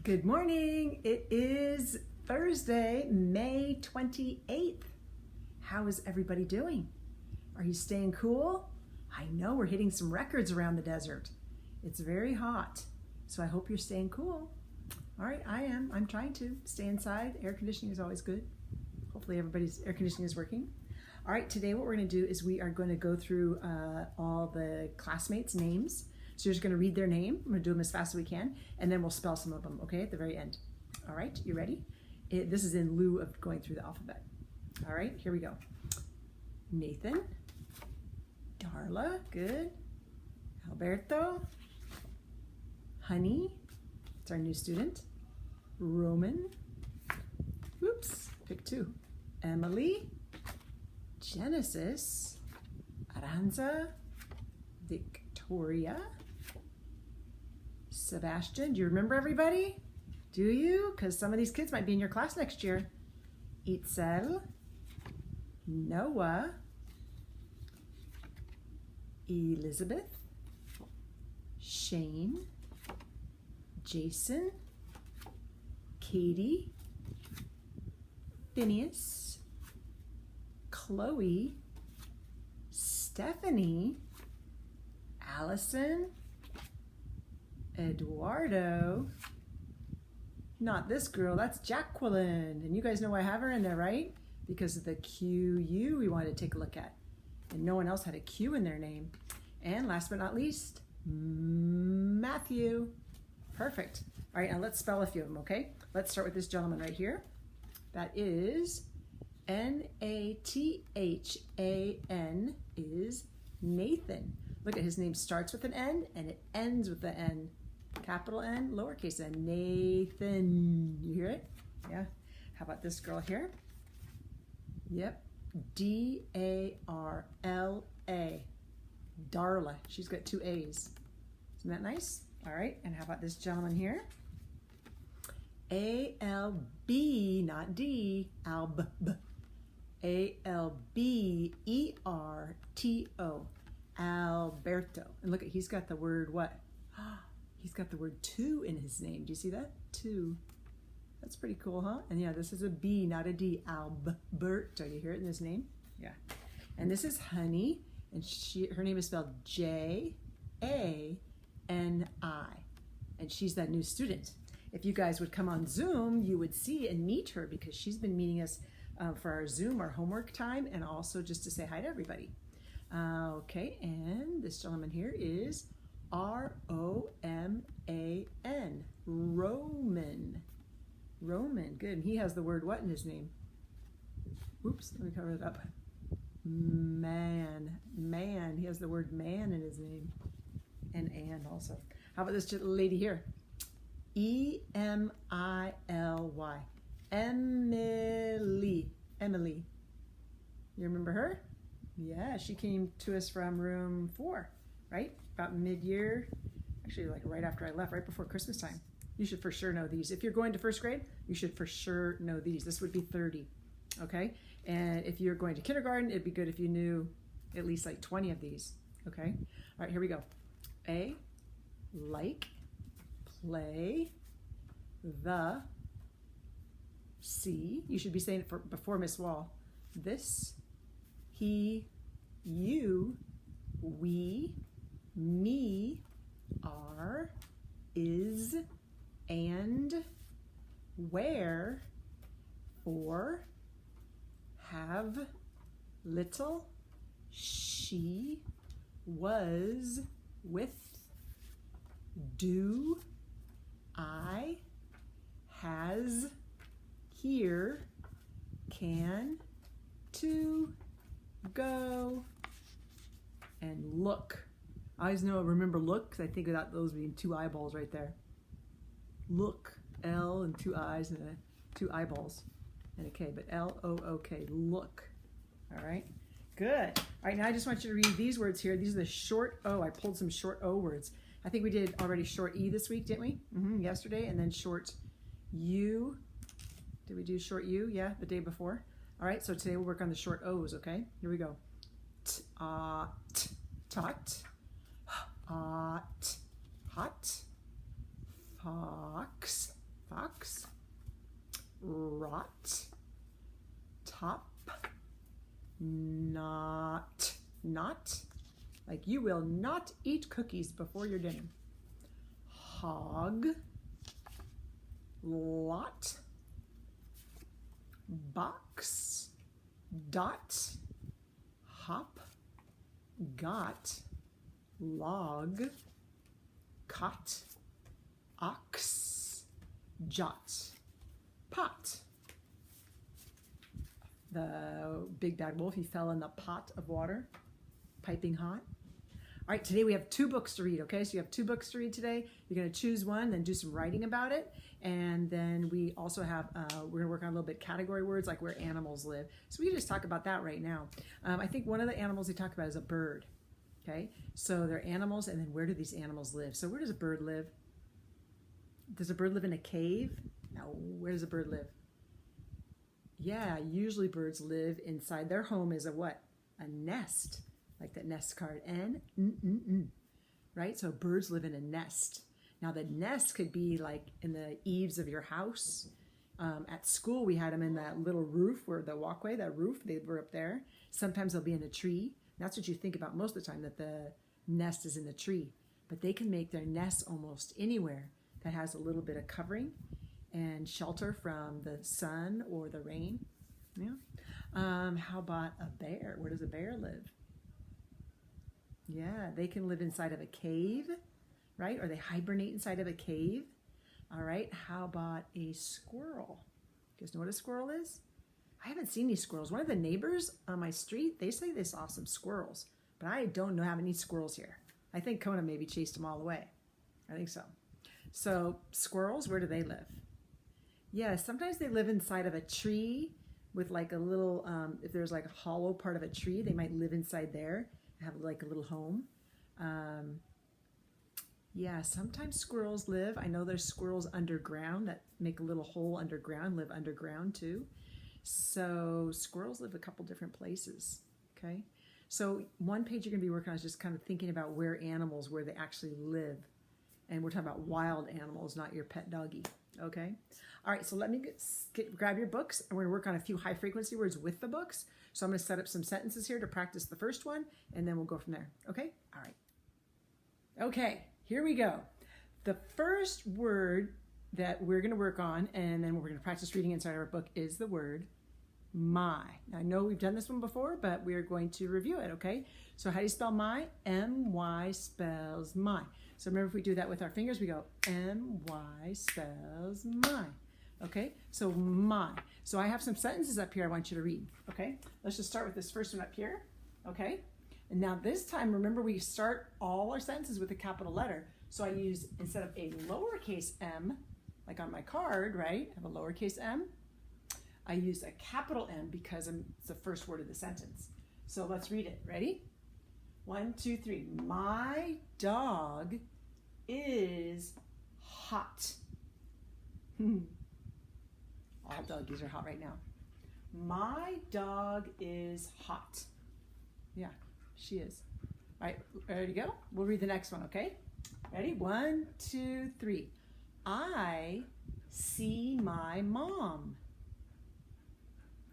Good morning. It is Thursday, May 28th. How is everybody doing? Are you staying cool? I know we're hitting some records around the desert. It's very hot, so I hope you're staying cool. All right, I am. I'm trying to stay inside. Air conditioning is always good. Hopefully everybody's air conditioning is working. All right, today what we're going to do is we are going to go through all the classmates' names. So you're just going to read their name. I'm going to do them as fast as we can, and then we'll spell some of them, okay, at the very end. All right, you ready? This is in lieu of going through the alphabet. All right, here we go. Nathan, Darla, good. Alberto, Honey, it's our new student. Roman, oops, pick two. Emily, Genesis, Aranza, Victoria, Sebastian. Do you remember everybody? Do you? Because some of these kids might be in your class next year. Itzel, Noah, Elizabeth, Shane, Jason, Katie, Phineas, Chloe, Stephanie, Allison, Eduardo, not this girl, that's Jacqueline. And you guys know I have her in there, right? Because of the QU we wanted to take a look at. And no one else had a Q in their name. And last but not least, Matthew. Perfect. All right, now let's spell a few of them, okay? Let's start with this gentleman right here. That is Nathan is Nathan. Look at his name starts with an N and it ends with the N. Capital N, lowercase n, Nathan. You hear it? Yeah. How about this girl here? Yep. D-A-R-L-A. Darla. She's got two A's. Isn't that nice? All right. And how about this gentleman here? A-L-B, not D, Alb. A-L-B-E-R-T-O. Alberto. And look at, he's got the word what? He's got the word two in his name. Do you see that? Two. That's pretty cool, huh? And yeah, this is a B, not a D. Alberto. You hear it in his name? Yeah. And this is Honey, and her name is spelled J-A-N-I. And she's that new student. If you guys would come on Zoom, you would see and meet her because she's been meeting us for our Zoom, our homework time, and also just to say hi to everybody. Okay, and this gentleman here is R-O-M-A-N, Roman. Roman, good. And he has the word what in his name? Oops, let me cover it up. Man. He has the word man in his name. And also. How about this lady here? E-M-I-L-Y. Emily. You remember her? Yeah, she came to us from room 4, right? About mid-year, actually like right after I left, right before Christmas time. You should for sure know these. If you're going to first grade, you should for sure know these. This would be 30, okay? And if you're going to kindergarten, it'd be good if you knew at least like 20 of these, okay? All right, here we go. A, like, play, the, see. You should be saying it before Miss Wall. This, he, you, we, me, are, is, and, where, for, have, little, she, was, with, do, I, has, here, can, to, go, and look. I always remember look because I think about those being two eyeballs right there. Look, L and two eyes and two eyeballs and a K, but L-O-O-K, look. All right, good. All right, now I just want you to read these words here. These are the short O. I pulled some short O words. I think we did already short E this week, didn't we? Yesterday, and then short U. Did we do short U? Yeah, the day before. All right, so today we'll work on the short O's, okay? Here we go. Tot, hot, fox, box. Rot, top, not, like you will not eat cookies before your dinner. Hog, lot, box, dot, hop, got, log, cot, ox, jot, pot. The big bad wolf, he fell in the pot of water, piping hot. All right, today we have 2 books to read, okay? So you have 2 books to read today. You're going to choose one, then do some writing about it. And then we also have, we're going to work on a little bit category words, like where animals live. So we can just talk about that right now. I think one of the animals they talk about is a bird, okay? So they're animals, and then where do these animals live? So where does a bird live? Does a bird live in a cave? No, where does a bird live? Yeah, usually birds live inside. Their home is a what? A nest. Like that nest card, right? So birds live in a nest. Now the nest could be like in the eaves of your house. At school, we had them in that little roof where the walkway, that roof, they were up there. Sometimes they'll be in a tree. That's what you think about most of the time, that the nest is in the tree. But they can make their nests almost anywhere that has a little bit of covering and shelter from the sun or the rain. Yeah. How about a bear? Where does a bear live? Yeah, they can live inside of a cave, right? Or they hibernate inside of a cave. All right, how about a squirrel? You guys know what a squirrel is? I haven't seen these squirrels. One of the neighbors on my street, they say they saw some squirrels, but I don't know how many squirrels here. I think Kona maybe chased them all away. I think so. So squirrels, where do they live? Yeah, sometimes they live inside of a tree with like a little, if there's like a hollow part of a tree, they might live inside there. Have like a little home. Yeah, sometimes squirrels live. I know there's squirrels underground that make a little hole underground, live underground too. So squirrels live a couple different places, okay? So one page you're gonna be working on is just kind of thinking about where they actually live. And we're talking about wild animals, not your pet doggy, okay? All right, so let me grab your books, and we're gonna work on a few high frequency words with the books. So I'm gonna set up some sentences here to practice the first one, and then we'll go from there, okay? All right. Okay, here we go. The first word that we're gonna work on, and then we're gonna practice reading inside our book, is the word my. Now, I know we've done this one before, but we're going to review it, okay? So how do you spell my? M-Y spells my. So remember, if we do that with our fingers, we go M-Y spells my. Okay, so my. So I have some sentences up here I want you to read, okay? Let's just start with this first one up here, okay? And now this time, remember, we start all our sentences with a capital letter. So I use, instead of a lowercase m, like on my card, right? I have a lowercase m. I use a capital M because it's the first word of the sentence. So let's read it. Ready? 1, 2, 3. My dog is hot. All doggies are hot right now. My dog is hot. Yeah, she is. All right, ready to go? We'll read the next one, okay? Ready? 1, 2, 3. I see my mom.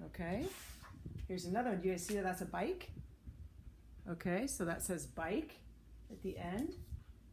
Okay, here's another one. Do you guys see that that's a bike? Okay, so that says bike at the end.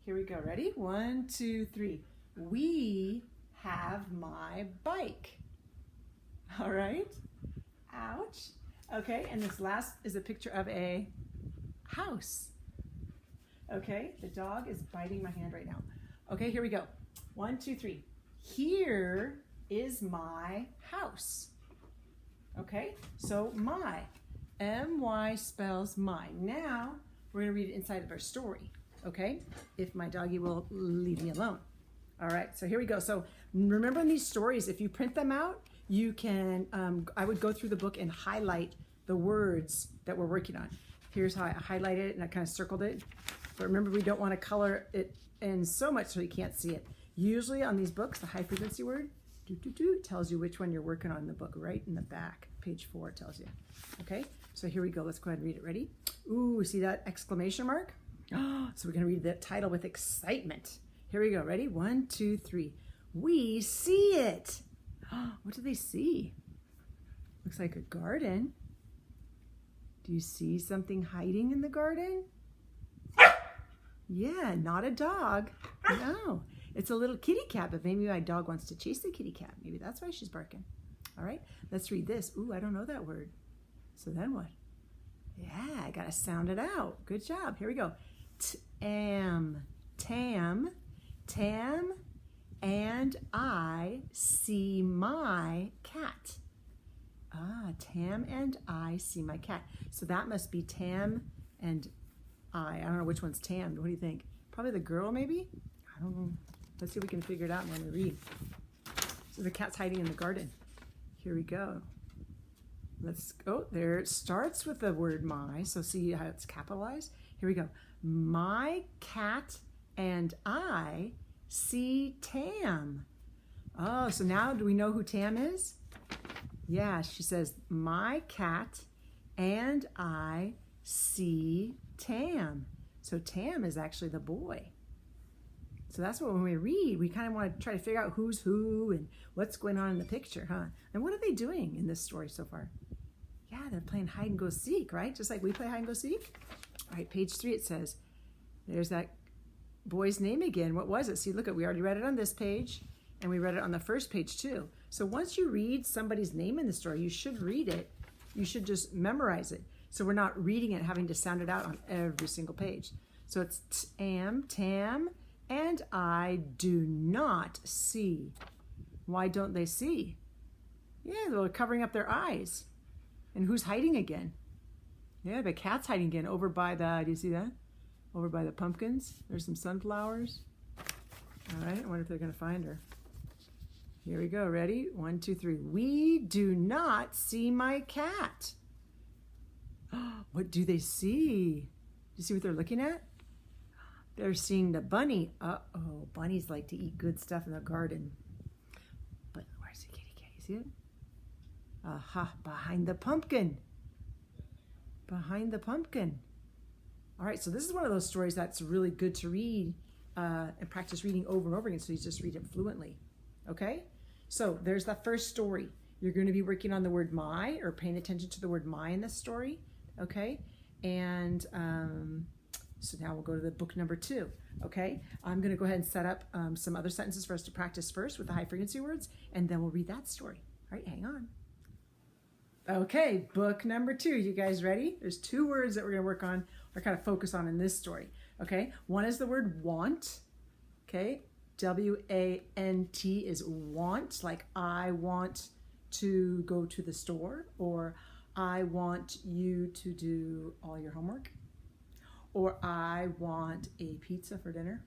Here we go. Ready? 1, 2, 3. We have my bike. All right. Ouch. Okay, and this last is a picture of a house. Okay, the dog is biting my hand right now. Okay, here we go. 1, 2, 3. Here is my house. Okay, so my. M-Y spells my. Now, we're going to read it inside of our story, okay? If my doggy will leave me alone. All right, so here we go. So remember, in these stories, if you print them out, you can, I would go through the book and highlight the words that we're working on. Here's how I highlighted it, and I kind of circled it. But remember, we don't want to color it in so much so you can't see it. Usually on these books, the high frequency word, tells you which one you're working on in the book, right in the back. Page 4 tells you. Okay, so here we go. Let's go ahead and read it. Ready? Ooh, see that exclamation mark? So we're going to read the title with excitement. Here we go. Ready? 1, 2, 3. We see it. What do they see? Looks like a garden. Do you see something hiding in the garden? Yeah, not a dog. No, it's a little kitty cat, but maybe my dog wants to chase the kitty cat. Maybe that's why she's barking. All right, let's read this. Ooh, I don't know that word. So then what? Yeah, I gotta sound it out. Good job. Here we go. Tam, tam, tam, and I see my cat. Ah, Tam and I see my cat. So that must be Tam and I don't know which one's Tam. What do you think? Probably the girl, maybe? I don't know. Let's see if we can figure it out when we read. So the cat's hiding in the garden. Here we go. Let's go. There it starts with the word my. So see how it's capitalized? Here we go. My cat and I see Tam. Oh, so now do we know who Tam is? Yeah, she says, my cat and I see Tam. So Tam is actually the boy. So that's what when we read, we kind of want to try to figure out who's who and what's going on in the picture, huh? And what are they doing in this story so far? Yeah, they're playing hide and go seek, right? Just like we play hide and go seek. All right, page 3, it says, there's that boy's name again. What was it? See, look, we already read it on this page, and we read it on the first page too. So once you read somebody's name in the story, you should read it. You should just memorize it. So we're not reading it, having to sound it out on every single page. So it's Tam, and I do not see. Why don't they see? Yeah, they're covering up their eyes. And who's hiding again? Yeah, the cat's hiding again over by the, do you see that? Over by the pumpkins. There's some sunflowers. All right, I wonder if they're going to find her. Here we go. Ready? 1, 2, 3. We do not see my cat. What do they see? Do you see what they're looking at? They're seeing the bunny. Uh-oh, bunnies like to eat good stuff in the garden. But where's the kitty cat? You see it? Aha, behind the pumpkin. Behind the pumpkin. All right, so this is one of those stories that's really good to read and practice reading over and over again so you just read it fluently. Okay? So there's the first story. You're going to be working on the word my or paying attention to the word my in this story. Okay? And so now we'll go to the book number 2. Okay? I'm going to go ahead and set up some other sentences for us to practice first with the high frequency words, and then we'll read that story. All right, hang on. Okay, book number 2. You guys ready? There's 2 words that we're going to work on or kind of focus on in this story. Okay? One is the word want. Okay? W-A-N-T is want, like I want to go to the store, or I want you to do all your homework, or I want a pizza for dinner.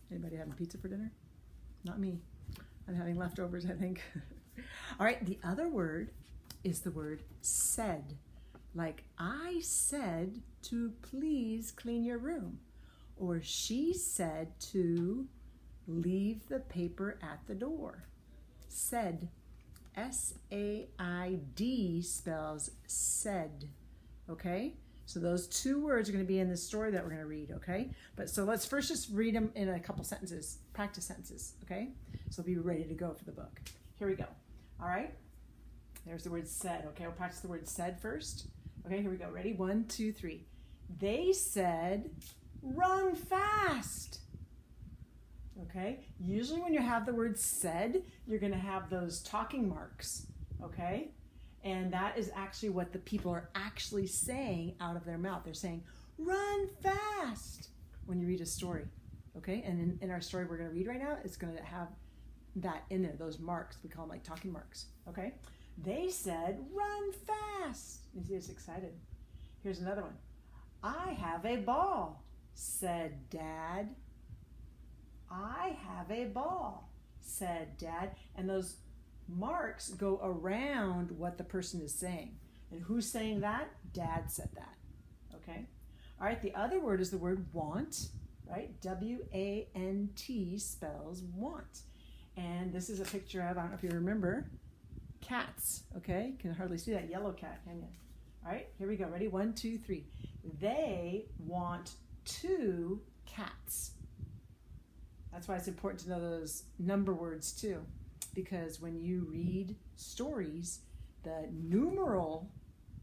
Anybody having pizza for dinner? Not me. I'm having leftovers, I think. All right, the other word is the word said, like I said to please clean your room. Or she said to leave the paper at the door. Said. S-A-I-D spells said. Okay? So those 2 words are going to be in the story that we're going to read, okay? But so let's first just read them in a couple sentences, practice sentences, okay? So be ready to go for the book. Here we go. All right? There's the word said, okay? We'll practice the word said first. Okay, here we go. Ready? 1, 2, 3. They said, run fast. Okay, usually when you have the word said, you're going to have those talking marks, okay? And that is actually what the people are actually saying out of their mouth. They're saying, run fast, when you read a story, okay? And in our story we're going to read right now, it's going to have that in there, those marks. We call them like talking marks, okay? They said, run fast. You see, it's excited. Here's another one. I have a ball, said Dad. I have a ball, said Dad. And those marks go around what the person is saying. And who's saying that? Dad said that. Okay? All right, the other word is the word want, right? W-A-N-T spells want. And this is a picture of, I don't know if you remember, cats. Okay? You can hardly see that yellow cat, can you? All right, here we go. Ready? 1, 2, 3. They want 2 cats. That's why it's important to know those number words too, because when you read stories, the numeral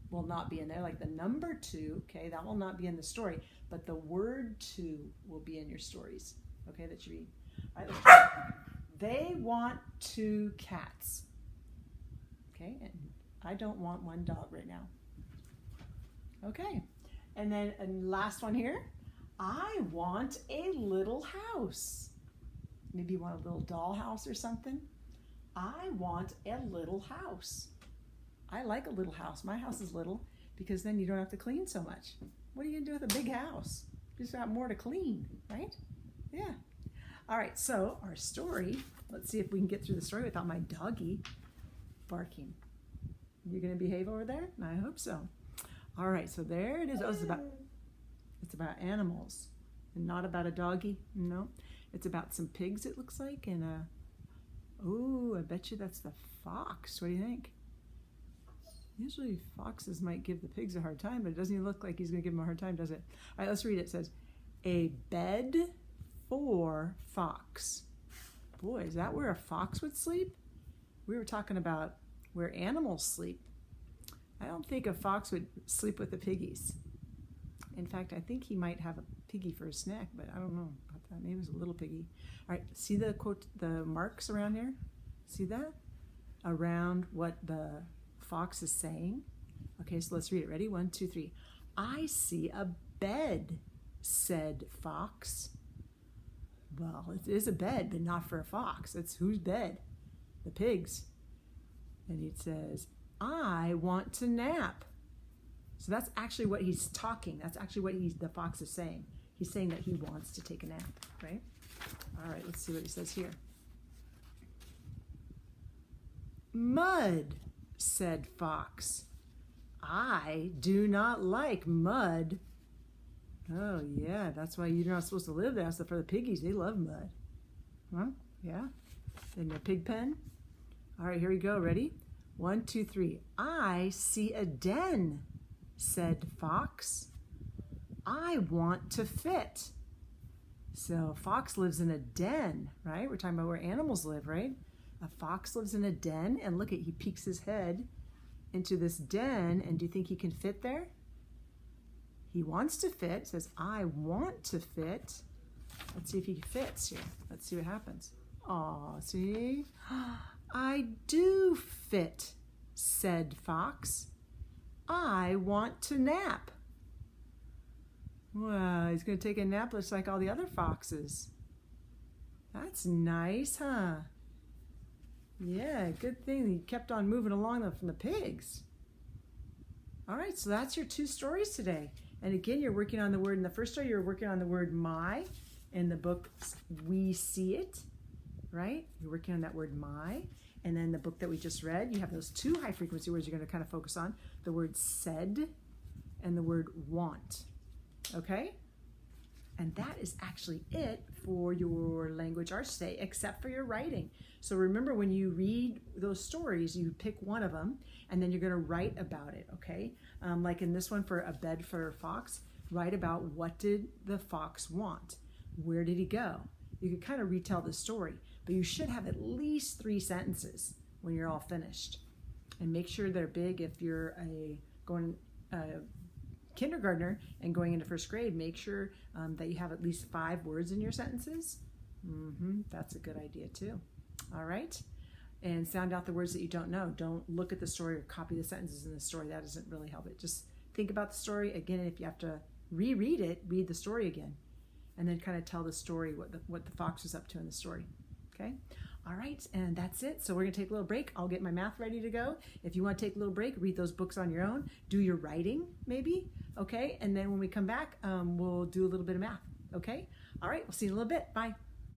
will not be in there, like the number 2, okay, that will not be in the story, but the word 2 will be in your stories, okay, that you read. All right, let's try. They want 2 cats. Okay, and I don't want 1 dog right now. Okay, and then last one here. I want a little house. Maybe you want a little doll house or something. I want a little house. I like a little house. My house is little because then you don't have to clean so much. What are you gonna do with a big house? You just got more to clean, right? Yeah. All right, so our story, let's see if we can get through the story without my doggy barking. You gonna behave over there? I hope so. All right, so there it is. Oh, it's about animals and not about a doggy. No, it's about some pigs, it looks like, and oh, I bet you that's the fox. What do you think? Usually foxes might give the pigs a hard time, but it doesn't even look like he's gonna give them a hard time, does it? All right, let's read it. It says, a bed for fox. Boy, is that where a fox would sleep? We were talking about where animals sleep. I don't think a fox would sleep with the piggies. In fact, I think he might have a piggy for a snack, but I don't know about that. Maybe it was a little piggy. All right, see the quote, the marks around here? See that? Around what the fox is saying. Okay, so let's read it. Ready? 1, 2, 3. I see a bed, said fox. Well, it is a bed, but not for a fox. It's whose bed? The pig's. And it says, I want to nap. So that's actually what he's talking. That's actually what the fox is saying. He's saying that he wants to take a nap, right? All right, let's see what he says here. Mud, said fox. I do not like mud. Oh, yeah, that's why you're not supposed to live there. That's for the piggies. They love mud. Huh? Yeah? In the pig pen? All right, here we go. Ready? 1, 2, 3. I see a den, said fox. I want to fit. So fox lives in a den, right? We're talking about where animals live, right? A fox lives in a den, and look at, he peeks his head into this den, and do you think he can fit there? He wants to fit, says, I want to fit. Let's see if he fits here. Let's see what happens. Aw, see? I do fit, said fox. I want to nap. Wow, he's going to take a nap just like all the other foxes. That's nice, huh? Yeah, good thing he kept on moving along from the pigs. All right, so that's your 2 stories today. And again, you're working on the word, in the first story, you're working on the word my. In the book, we see it, right? You're working on that word my. And then the book that we just read, you have those 2 high frequency words you're going to kind of focus on. The word said and the word want. Okay? And that is actually it for your language arts today, except for your writing. So remember, when you read those stories, you pick one of them, and then you're going to write about it, okay? Like in this one, for a bed for a fox, write about what did the fox want? Where did he go? You could kind of retell the story, but you should have at least 3 sentences when you're all finished. And make sure they're big. If you're going kindergartner and going into 1st grade, make sure that you have at least 5 words in your sentences. That's a good idea too. All right. And sound out the words that you don't know. Don't look at the story or copy the sentences in the story. That doesn't really help it. Just think about the story again. If you have to reread it, read the story again, and then kind of tell the story, what the fox was up to in the story. Okay. All right, and that's it. So we're going to take a little break. I'll get my math ready to go. If you want to take a little break, read those books on your own. Do your writing, maybe. Okay, and then when we come back, we'll do a little bit of math. Okay? All right, we'll see you in a little bit. Bye.